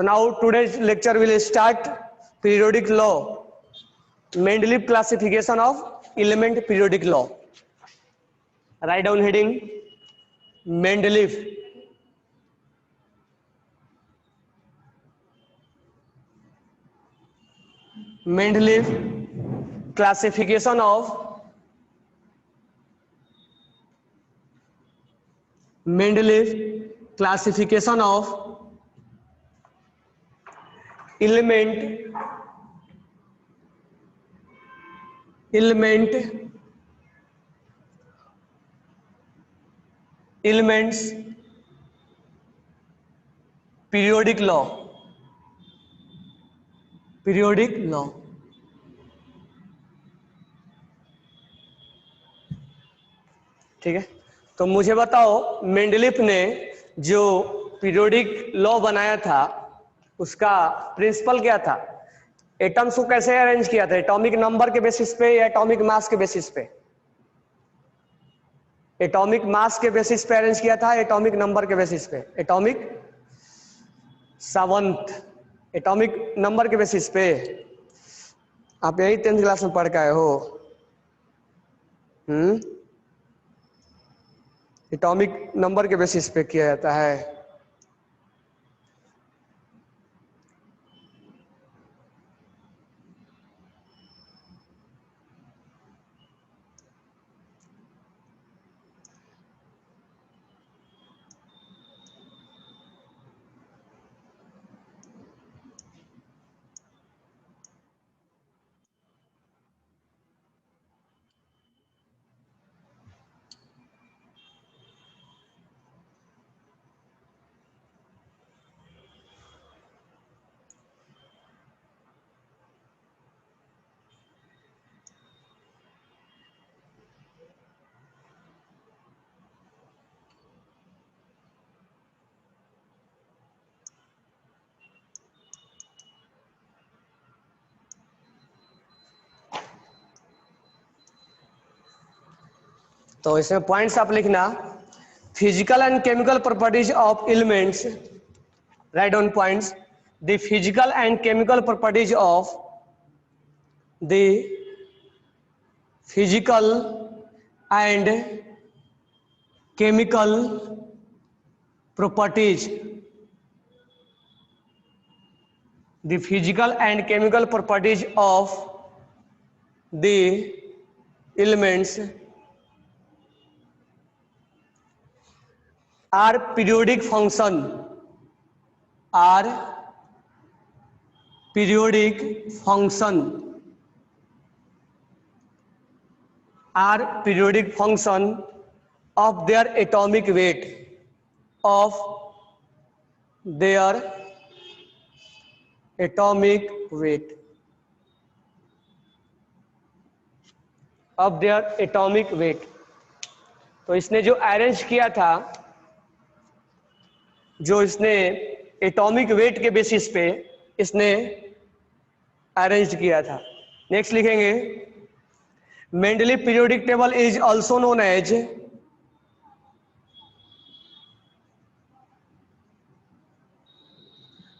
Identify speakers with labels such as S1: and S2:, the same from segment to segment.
S1: So now today's lecture will start periodic law, Mendeleev classification of element periodic law. Write down heading Mendeleev. Mendeleev classification of elements periodic law. ठीक है, तो मुझे बताओ Mendeleev ने जो periodic law बनाया था उसका प्रिंसिपल क्या था? एटम्स को कैसे अरेंज किया था? एटॉमिक नंबर के बेसिस पे या एटॉमिक मास के बेसिस पे? एटॉमिक मास के बेसिस पे अरेंज किया था, एटॉमिक नंबर के बेसिस पे? एटॉमिक एटॉमिक नंबर के बेसिस पे। आप यही 10th क्लास में पढ़ के आए हो। एटॉमिक नंबर के बेसिस पे किया जाता है। तो इसमें पॉइंट्स आप लिखना, physical and chemical properties of elements, write down points. The physical and chemical properties of the physical and chemical properties, the physical and chemical properties of the elements are periodic function, are periodic function of their atomic weight, of their atomic weight, of their atomic weight। तो इसने जो arrange किया था, जो इसने atomic weight के basis पे इसने अरेंज किया था। नेक्स्ट लिखेंगे, Mendeleev periodic table is also known as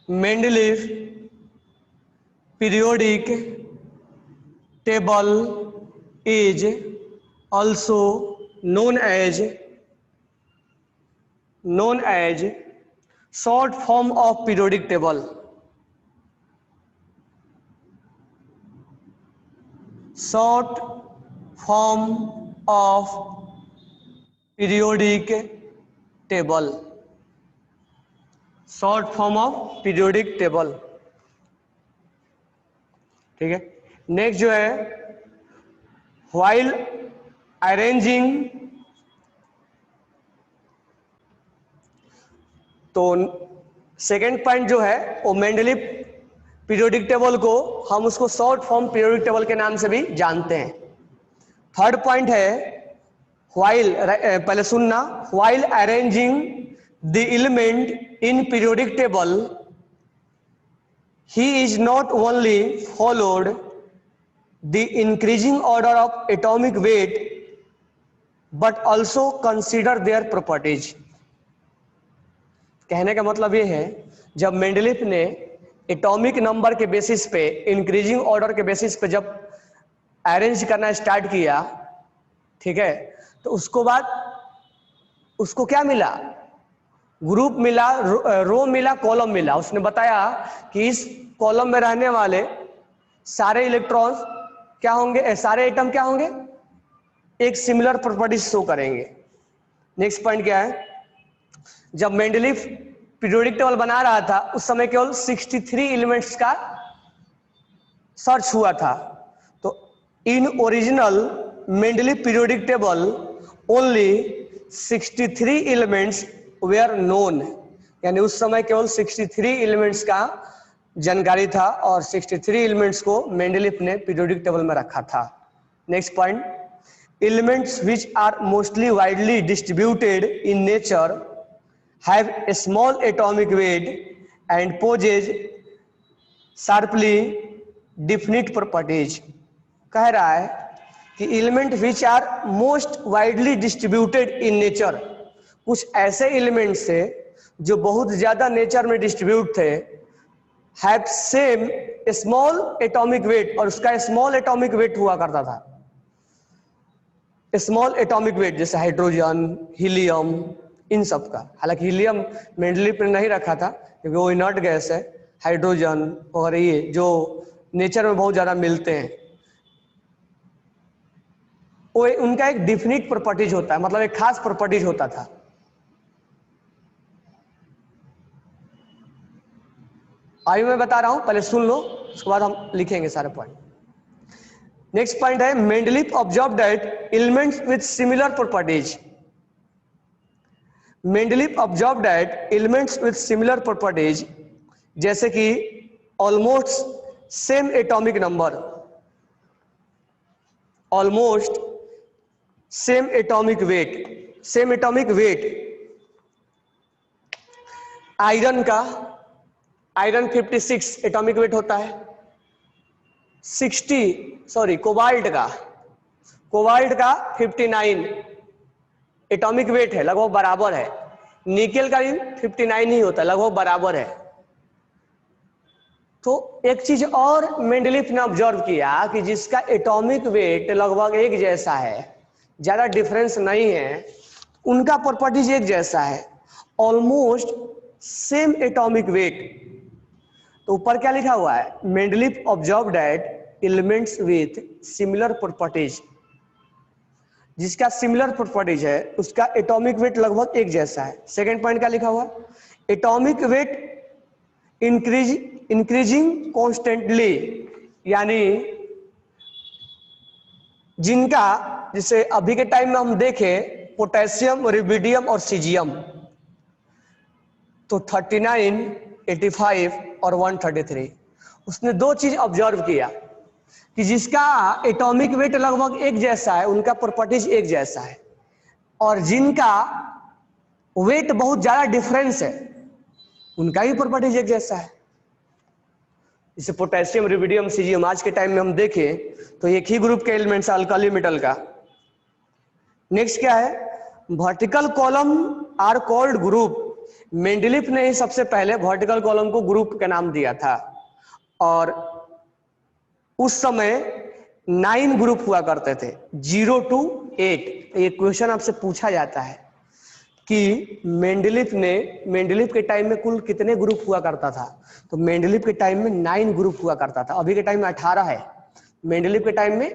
S1: Mendeleev periodic table is also known as short form of periodic table, short form of periodic table, short form of periodic table। ठीक है, next जो है, while arranging, तो second point जो है वो Mendeleev periodic table को हम उसको शॉर्ट फॉर्म पीरियोडिक टेबल के नाम से भी जानते हैं। थर्ड पॉइंट है व्हाइल, पहले सुनना, while arranging the element in periodic table he is not only followed the increasing order of atomic weight but also consider their properties. कहने का मतलब ये है जब मेंडलीफ ने एटॉमिक नंबर के बेसिस पे, इंक्रीजिंग ऑर्डर के बेसिस पे जब अरेंज करना स्टार्ट किया, ठीक है, तो उसको बाद उसको क्या मिला, ग्रुप मिला, रो मिला, कॉलम मिला। उसने बताया कि इस कॉलम में रहने वाले सारे इलेक्ट्रॉन्स क्या होंगे, सारे एटम क्या होंगे, एक सिमिलर प्रॉपर्टीज शो करेंगे। नेक्स्ट पॉइंट क्या है, जब मेंडलीफ पीरियोडिक टेबल बना रहा था उस समय केवल 63 एलिमेंट्स का सर्च हुआ था। तो in original Mendeleev periodic table only 63 elements were known, यानी उस समय केवल 63 एलिमेंट्स का जानकारी था और 63 एलिमेंट्स को मेंडलीफ ने पीरियोडिक टेबल में रखा था। Next point, elements which are mostly widely distributed in nature have a small atomic weight and possess sharply definite properties। कह रहा है कि element which are most widely distributed in nature, कुछ ऐसे एलिमेंट्स थे जो बहुत ज्यादा नेचर में डिस्ट्रीब्यूट थे, have same small atomic weight, और उसका स्मॉल एटॉमिक वेट हुआ करता था, स्मॉल एटॉमिक वेट, जैसे हाइड्रोजन, हीलियम, इन सब का। हालांकि हीलियम मेंडलीफ ने नहीं रखा था क्योंकि वो इनर्ट गैस है, हाइड्रोजन और ये जो नेचर में बहुत ज्यादा मिलते हैं, वो उनका एक डिफिनिट प्रॉपर्टीज होता है, मतलब एक खास प्रॉपर्टीज होता था। अभी मैं बता रहा हूं, पहले सुन लो, उसके बाद हम लिखेंगे सारे पॉइंट। नेक्स्ट पॉइंट है, Mendeleev observe that elements with similar properties. Mendeleev observe that elements with similar properties, जैसे कि almost same atomic number, almost same atomic weight, same atomic weight, iron का, आयरन 56 एटॉमिक वेट होता है, cobalt का 59 atomic weight है, लगभग बराबर है। निकेल का भी 59 ही होता है, लगभग बराबर है। तो एक चीज और मेंडलीफ ने ऑब्जर्व किया कि जिसका एटॉमिक वेट लगभग एक जैसा है, ज्यादा डिफरेंस नहीं है, उनका प्रॉपर्टीज एक जैसा है, ऑलमोस्ट सेम एटॉमिक वेट। तो ऊपर क्या लिखा हुआ है, Mendeleev observe that elements with similar properties, जिसका सिमिलर प्रॉपर्टीज है उसका एटॉमिक वेट लगभग एक जैसा है। सेकंड पॉइंट क्या लिखा हुआ, एटॉमिक वेट इंक्रीजिंग कॉन्स्टेंटली, यानी जिनका, जैसे अभी के टाइम में हम देखें पोटेशियम, रुबिडियम और सीजियम, तो 39, 85 और 133, उसने दो चीज ऑब्जर्व किया कि जिसका एटॉमिक वेट लगभग एक जैसा है उनका प्रॉपर्टीज एक जैसा है, और जिनका वेट बहुत ज्यादा डिफरेंस है उनका भी प्रॉपर्टीज एक जैसा है। जैसे पोटेशियम, रुबिडियम, सीजियम, आज के टाइम में हम देखें तो एक ही ग्रुप के एलिमेंट्स है, अल्काली मेटल का। नेक्स्ट क्या है, vertical column are called group. Mendeleev ने ही सबसे पहले वर्टिकल कॉलम को ग्रुप का नाम दिया था, और उस समय 9 ग्रुप हुआ करते थे, 0 to 8। ये क्वेश्चन आपसे पूछा जाता है कि मेंडलीफ के टाइम में कुल कितने ग्रुप हुआ करता था, तो मेंडलीफ के टाइम में 9 ग्रुप हुआ करता था। अभी के टाइम में 18 है, मेंडलीफ के टाइम में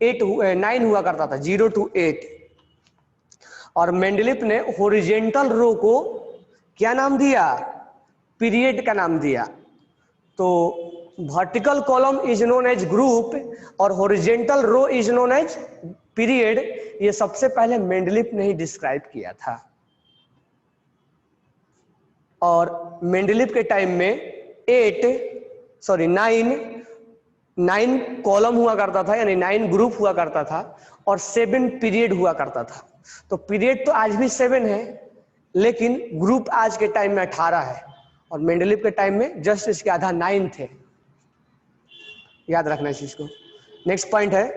S1: 9 हुआ करता था, 0 to 8। और मेंडलीफ ने हॉरिजॉन्टल रो को क्या नाम दिया, पीरियड का नाम दिया। तो vertical column is known as group और horizontal row is known as period, ये सबसे पहले मेंडलीफ ने ही डिस्क्राइब किया था। और मेंडलीफ के टाइम में 9 कॉलम हुआ करता था, यानी 9 ग्रुप हुआ करता था, और 7 पीरियड हुआ करता था। तो पीरियड तो आज भी 7 है, लेकिन ग्रुप आज के टाइम में 18 है, और मेंडलीफ के टाइम में जस्ट इसके आधा 9 थे। याद रखना इस चीज को। नेक्स्ट पॉइंट है,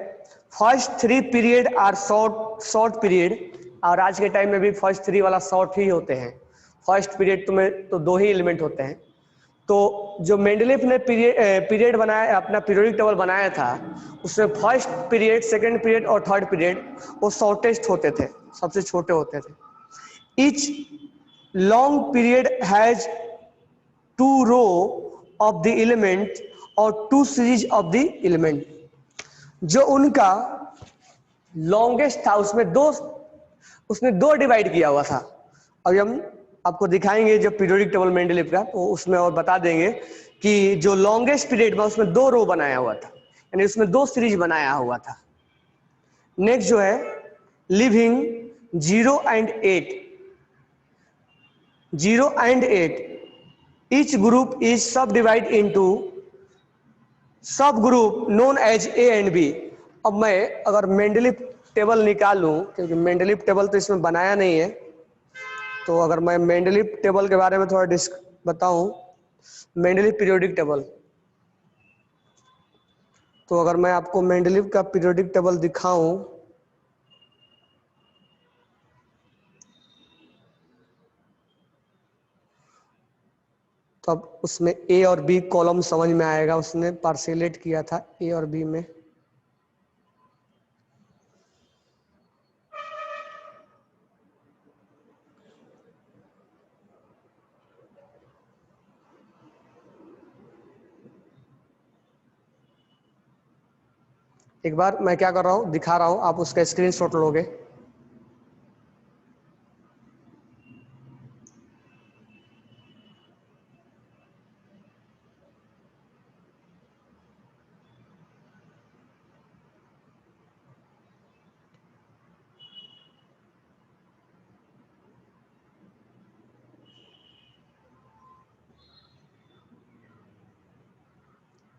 S1: first 3 period are short period, और आज के टाइम में भी फर्स्ट 3 वाला शॉर्ट ही होते हैं। फर्स्ट पीरियड में तो 2 ही एलिमेंट होते हैं। तो जो मेंडलीफ ने पीरियड बनाया, अपना पीरियोडिक टेबल बनाया था, उसमें फर्स्ट पीरियड, सेकंड पीरियड और थर्ड पीरियड वो शॉर्टेस्ट होते थे, सबसे छोटे होते थे। Each long period has 2 row of the element और 2 सीरीज ऑफ द एलिमेंट। जो उनका लॉन्गेस्ट था उसने 2 डिवाइड किया हुआ था। अभी हम आपको दिखाएंगे जब पीरियोडिक टेबल मेंडलीफ का, तो उसमें और बता देंगे कि जो लॉन्गेस्ट पीरियड में उसमें 2 रो बनाया हुआ था, यानी उसमें 2 सीरीज बनाया हुआ था। नेक्स्ट जो है living 0 and 8, 0 and 8 each group is subdivided into sub group known as A and B. अब मैं अगर मेंडलीफ टेबल निकालूं, क्योंकि मेंडलीफ टेबल तो इसमें बनाया नहीं है, तो अगर मैं मेंडलीफ टेबल के बारे में थोड़ा बताऊं, मेंडलीफ पीरियोडिक टेबल, तो अगर मैं आपको मेंडलीफ का पीरियोडिक टेबल दिखाऊं, तब उसमें ए और बी कॉलम समझ में आएगा। उसने पार्सेलेट किया था ए और बी में। एक बार मैं क्या कर रहा हूं, दिखा रहा हूं, आप उसका स्क्रीनशॉट लोगे।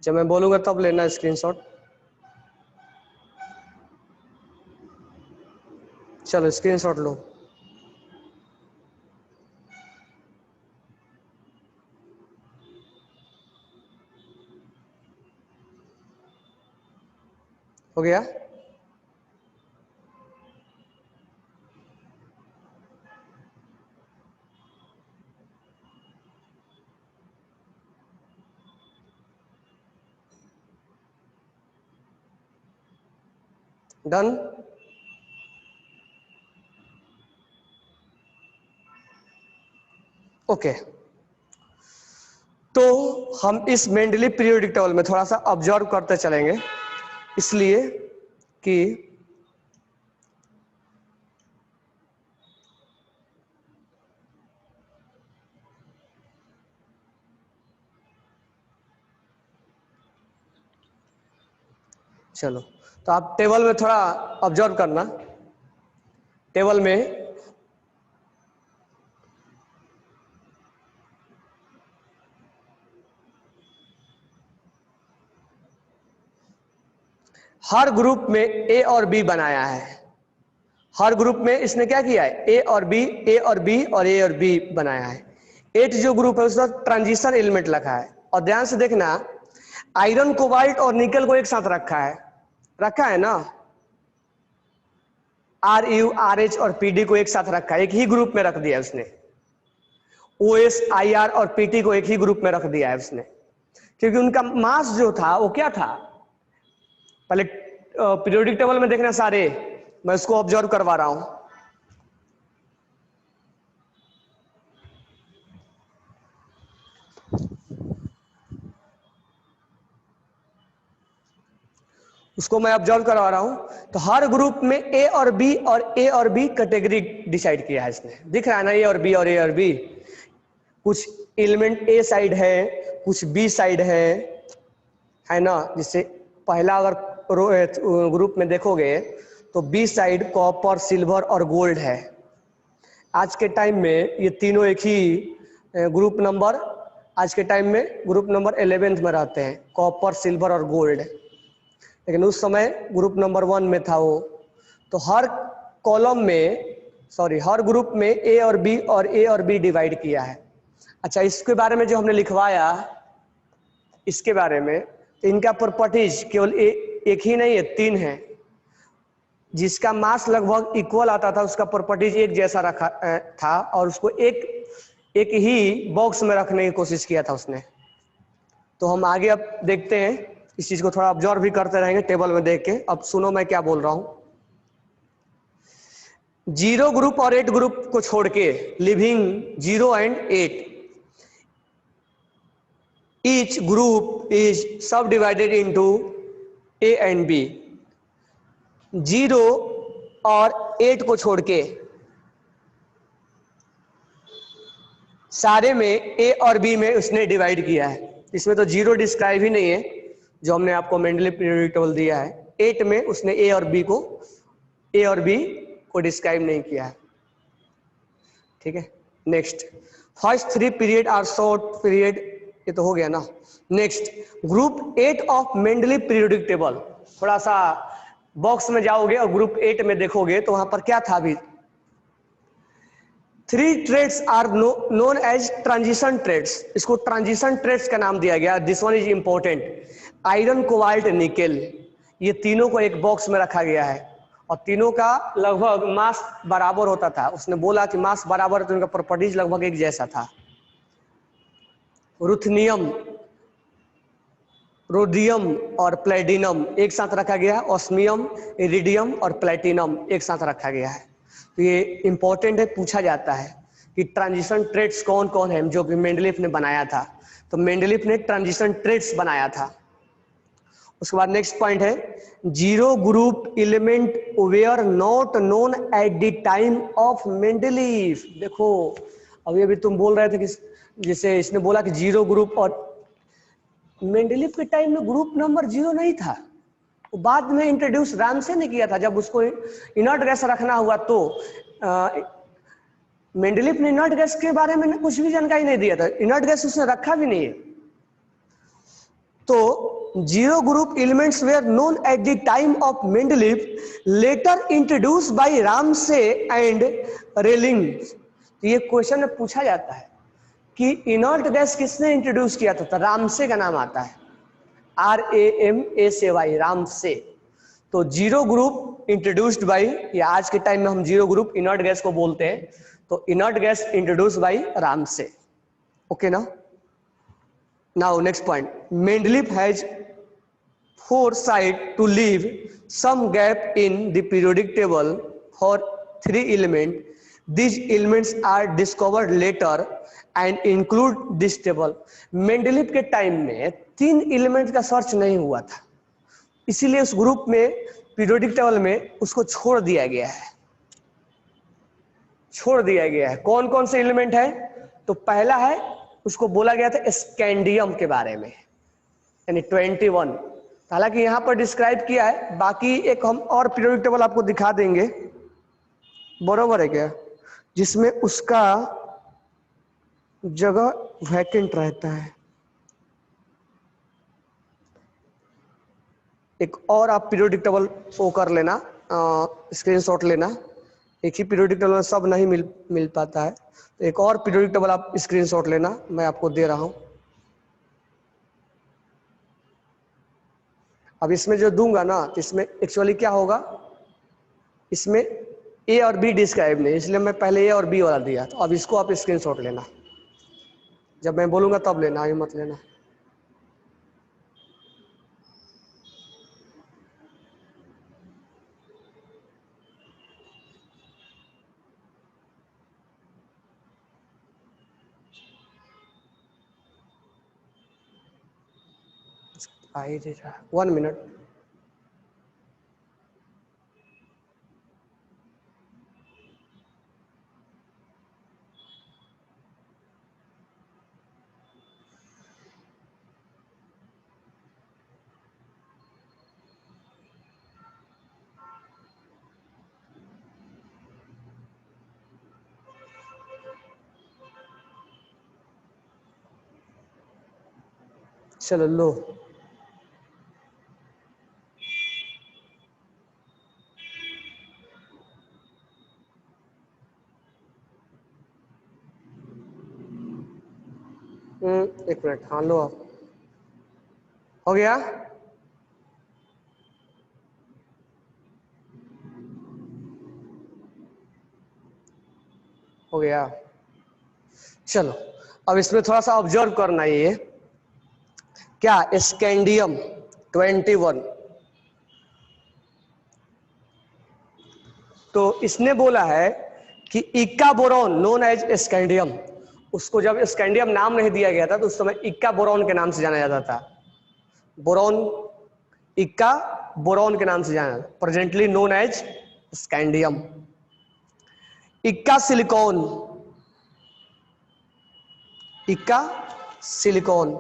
S1: जब मैं बोलूंगा तब लेना स्क्रीनशॉट। चलो स्क्रीनशॉट लो। हो गया? डन? ओके। तो हम इस मेंडलीफ पीरियोडिक टेबल में थोड़ा सा ऑब्जर्व करते चलेंगे, इसलिए कि चलो, तो आप टेबल में थोड़ा ऑब्जर्व करना। टेबल में हर ग्रुप में ए और बी बनाया है। हर ग्रुप में इसने क्या किया है, ए और बी, ए और बी और ए और बी बनाया है। 8 जो ग्रुप है उसका ट्रांजिशन एलिमेंट रखा है। और ध्यान से देखना, आयरन, कोबाल्ट और निकल को एक साथ रखा है ना। आर यू, आर एच और पीडी को एक साथ रखा है, एक ही ग्रुप में रख दिया उसने। ओएस, आई आर और पीटी को एक ही ग्रुप में रख दिया है उसने, क्योंकि उनका मास जो था वो क्या था। पहले पीरियोडिक टेबल में देखना सारे, मैं इसको ऑब्जर्व करवा रहा हूं। उसको मैं ऑब्जर्व करवा रहा हूं। तो हर ग्रुप में ए और बी कैटेगरी डिसाइड किया है इसने। दिख रहा है ना, ए और बी। कुछ एलिमेंट ए साइड है, कुछ बी साइड है ना। जिससे पहला अगर ग्रुप में देखोगे तो बी साइड कॉपर, सिल्वर और गोल्ड है। आज के टाइम में ये तीनों एक ही ग्रुप नंबर, आज के टाइम में ग्रुप नंबर 11th में रहते हैं, कॉपर, सिल्वर और गोल्ड। लेकिन उस समय ग्रुप नंबर 1 में था वो। तो हर कॉलम में, हर ग्रुप में ए और बी डिवाइड किया है। अच्छा, इसके बारे में जो हमने लिखवाया, इसके बारे में, तो इनका प्रॉपर्टीज केवल एक ही नहीं है, 3 है। जिसका मास लगभग इक्वल आता था उसका प्रॉपर्टीज एक जैसा रखा था, और उसको एक एक ही बॉक्स में रखने की कोशिश किया था उसने। तो हम आगे अब देखते हैं, इस चीज को थोड़ा ऑब्जर्व भी करते रहेंगे टेबल में देख के। अब सुनो मैं क्या बोल रहा हूं। 0 ग्रुप और 8 ग्रुप को छोड़ के, leaving 0 and 8, each group is subdivided into A and B. 0 और 8 को छोड़ के सारे में ए और बी में उसने डिवाइड किया है। इसमें तो 0 डिस्क्राइब ही नहीं है जो हमने आपको मेंडलीव पीरियोडिक टेबल दिया है। 8 में उसने ए और बी को डिस्क्राइब नहीं किया है। ठीक है, next, first 3 period are short period, ये तो हो गया ना। Next, group 8 of Mendeleev periodic table. थोड़ा सा बॉक्स में जाओगे और ग्रुप 8 में देखोगे तो वहां पर क्या था अभी। 3 triads are known as transition triads. इसको ट्रांजिशन ट्रेड्स का नाम दिया गया। This one is important, iron, cobalt, nickel, ये तीनों को एक बॉक्स में रखा गया है और तीनों का लगभग मास बराबर होता था। उसने बोला कि मास बराबर है तो उनका प्रॉपर्टीज लगभग एक जैसा था। रुथनियम, रोडियम और प्लेटिनम एक साथ रखा गया है। ऑस्मियम, इरिडियम और प्लेटिनम एक साथ रखा गया है। तो ये इंपॉर्टेंट है, पूछा जाता है कि ट्रांजिशन ट्रेड्स कौन कौन है जो कि मेंडलीफ ने बनाया था। तो मेंडलीफ ने ट्रांजिशन ट्रेड्स बनाया था। उसके बाद नेक्स्ट पॉइंट है, 0 group element where not known at the time of Mendeleev. देखो अभी अभी तुम बोल रहे थे कि जैसे इसने बोला कि 0 ग्रुप, और मेंडलीफ के टाइम में ग्रुप नंबर 0 नहीं था। वो बाद में इंट्रोड्यूस रामसे ने किया था। जब उसको इनर्ट गैस रखना हुआ तो मेंडलीफ ने इनर्ट गैस के बारे में कुछ भी जानकारी नहीं दिया था। इनर्ट गैस उसने रखा भी नहीं है। तो 0 group elements were known at the time of Mendeleev, later introduce by Ramsay and रेलिंग। तो ये क्वेश्चन में पूछा जाता है कि इनर्ट गैस किसने इंट्रोड्यूस किया था। तो रामसे का नाम आता है, RAMSAY, रामसे। तो 0 ग्रुप इंट्रोड्यूस्ड बाई, या आज के टाइम में हम 0 ग्रुप इनर्ट गैस को बोलते हैं। तो inert gas introduced by Ramsay. Okay ना। Now next point, Mendeleev has foresight to leave some gap in the periodic table for 3 elements. These elements are discovered later and include this table. Mendeleev के time में 3 element का search नहीं हुआ था, इसीलिए उस group में पीरियोडिक टेबल में उसको छोड़ दिया गया है। छोड़ दिया गया है। कौन कौन से एलिमेंट है? तो पहला है, उसको बोला गया था स्कैंडियम के बारे में, यानी 21। हालांकि यहां पर डिस्क्राइब किया है, बाकी एक हम और पीरियोडिक टेबल आपको दिखा देंगे, बरोबर है क्या, जिसमें उसका जगह वैकेंट रहता है। एक और आप पीरियोडिक टेबल वो कर लेना, स्क्रीनशॉट लेना। एक ही पीरियोडिक टेबल में सब नहीं मिल पाता है, तो एक और पीरियोडिक टेबल आप स्क्रीनशॉट लेना, मैं आपको दे रहा हूं। अब इसमें जो दूंगा ना, इसमें एक्चुअली क्या होगा, इसमें ए और बी डिस्क्राइब नहीं, इसलिए मैं पहले ए और बी वाला दिया। तो अब इसको आप स्क्रीनशॉट लेना, जब मैं बोलूंगा तब लेना, अभी मत लेना। आ ही नहीं रहा, 1 मिनट। चलो लो, एक मिनट, हाँ लो, आप हो गया। हो गया। चलो अब इसमें थोड़ा सा ऑब्जर्व करना है ये क्या, स्कैंडियम 21। तो इसने बोला है कि इक्का बोरॉन नोन एज स्कैंडियम, उसको जब स्कैंडियम नाम नहीं दिया गया था तो उस समय इक्का बोरॉन के नाम से जाना जाता था। बोरॉन, इक्का बोरॉन के नाम से जाना, प्रेजेंटली नोन एज स्कैंडियम। इक्का सिलिकॉन, इक्का सिलिकॉन,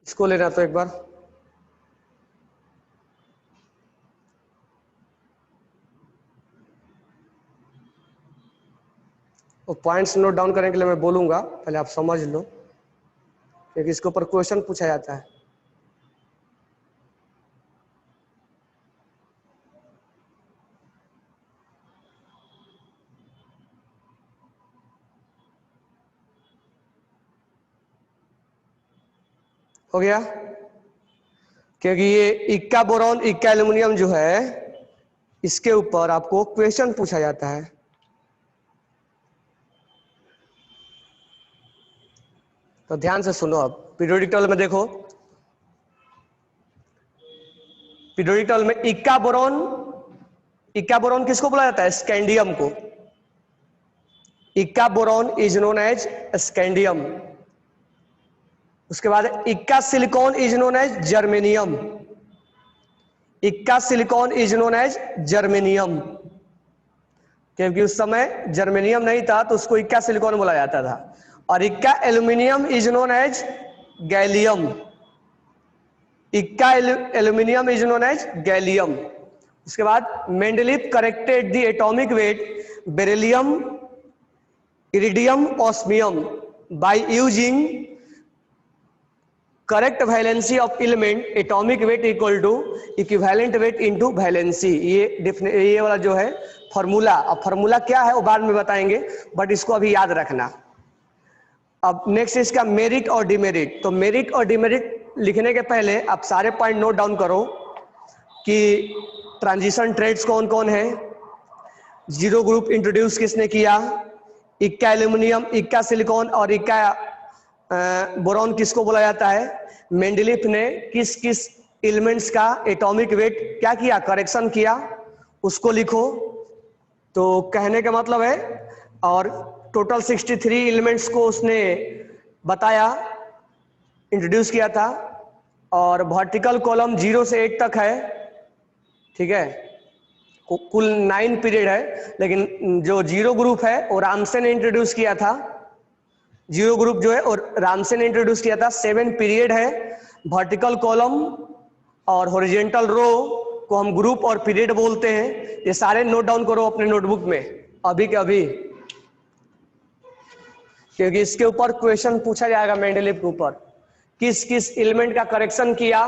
S1: इसको लेना तो एक बार और पॉइंट्स नोट डाउन करने के लिए मैं बोलूंगा, पहले आप समझ लो क्योंकि इसके ऊपर क्वेश्चन पूछा जाता है। हो गया, क्योंकि ये इक्का बोरॉन इक्का एल्यूमिनियम जो है इसके ऊपर आपको क्वेश्चन पूछा जाता है। तो ध्यान से सुनो, अब पीरियोडिक टेबल में देखो, पीरियोडिक टेबल में इक्का बोरॉन किसको बोला जाता है? स्कैंडियम को। इक्का boron is known as scandium. उसके बाद इक्का silicon is known as germanium. इक्का silicon is known as germanium, क्योंकि उस समय जर्मेनियम नहीं था तो उसको इक्का सिलिकॉन बोला जाता था। और इक्का aluminium is known as gallium. इक्का aluminium is known as gallium. उसके बाद Mendeleev corrected the atomic weight beryllium, iridium, osmium by using correct valency of element, atomic weight equal to equivalent weight into valency. ये वाला जो है formula, अब formula क्या है वो बाद में बताएंगे, बट इसको अभी याद रखना। अब नेक्स्ट इसका मेरिट और डिमेरिट। तो मेरिट और डिमेरिट लिखने के पहले आप सारे पॉइंट नोट डाउन करो कि ट्रांजिशन ट्रेड्स कौन कौन है, जीरो ग्रुप इंट्रोड्यूस किसने किया, इक्का एल्यूमिनियम, इक्का सिलिकॉन और इक्का बोरॉन किसको बोला जाता है, मेंडलीफ ने किस किस एलिमेंट्स का एटॉमिक वेट क्या किया, करेक्शन किया, उसको लिखो। तो कहने का मतलब है, और टोटल 63 एलिमेंट्स को उसने बताया, इंट्रोड्यूस किया था। और वर्टिकल कॉलम 0 से 8 तक है, ठीक है, कुल 9 पीरियड है, लेकिन जो जीरो ग्रुप है वो रामसे ने इंट्रोड्यूस किया था। जीरो ग्रुप जो है और रामसे ने इंट्रोड्यूस किया था। 7 पीरियड है। वर्टिकल कॉलम और हॉरिजॉन्टल रो को हम ग्रुप और पीरियड बोलते हैं। ये सारे नोट डाउन करो अपने नोटबुक में अभी के अभी, क्योंकि इसके ऊपर क्वेश्चन पूछा जाएगा मेंडलीफ के ऊपर। किस किस एलिमेंट का करेक्शन किया,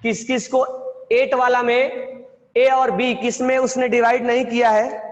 S1: किस किस को 8 वाला में ए और बी किस में उसने डिवाइड नहीं किया है,